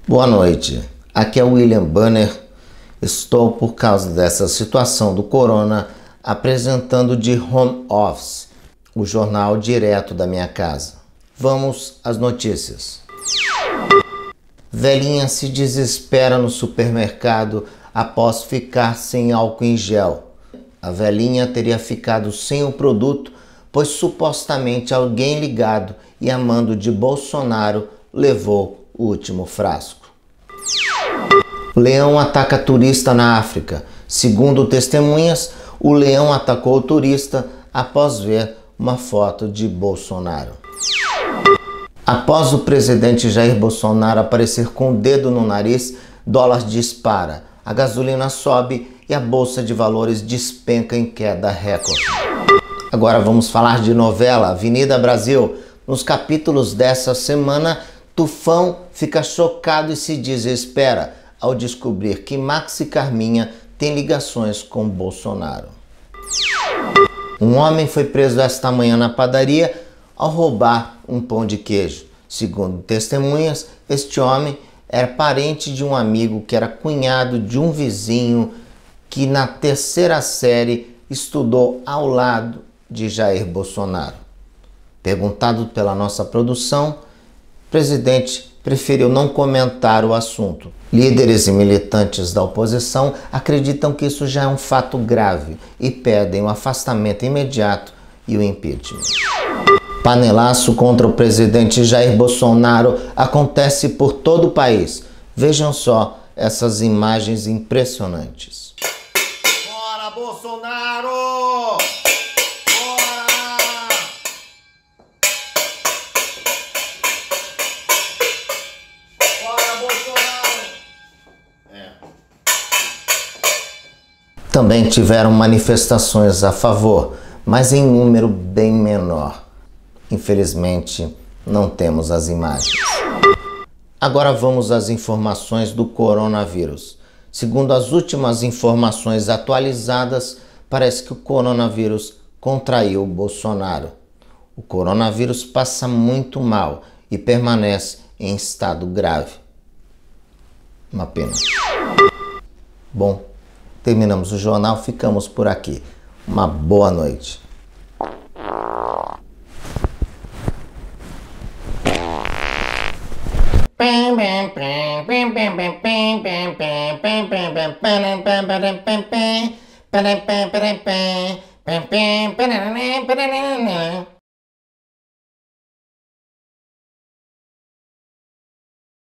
Boa noite, aqui é o William Banner. Estou, por causa dessa situação do corona, apresentando de home office o jornal direto da minha casa. Vamos às notícias. Velhinha se desespera no supermercado após ficar sem álcool em gel. A velhinha teria ficado sem o produto, pois supostamente alguém ligado e a mando de Bolsonaro levou o último frasco. Leão ataca turista na África. Segundo testemunhas, o leão atacou o turista após ver uma foto de Bolsonaro. Após o presidente Jair Bolsonaro aparecer com o dedo no nariz, dólar dispara, a gasolina sobe e a bolsa de valores despenca em queda recorde. Agora vamos falar de novela Avenida Brasil. Nos capítulos dessa semana, Tufão fica chocado e se desespera ao descobrir que Max e Carminha têm ligações com Bolsonaro. Um homem foi preso esta manhã na padaria ao roubar um pão de queijo. Segundo testemunhas, este homem era parente de um amigo que era cunhado de um vizinho que na terceira série estudou ao lado de Jair Bolsonaro. Perguntado pela nossa produção, o presidente preferiu não comentar o assunto. Líderes e militantes da oposição acreditam que isso já é um fato grave e pedem o afastamento imediato e o impeachment. Panelaço contra o presidente Jair Bolsonaro acontece por todo o país. Vejam só essas imagens impressionantes. Bora, Bolsonaro! Também tiveram manifestações a favor, mas em número bem menor. Infelizmente, não temos as imagens. Agora vamos às informações do coronavírus. Segundo as últimas informações atualizadas, parece que o coronavírus contraiu o Bolsonaro. O coronavírus passa muito mal e permanece em estado grave. Uma pena. Bom, terminamos o jornal, ficamos por aqui. Uma boa noite.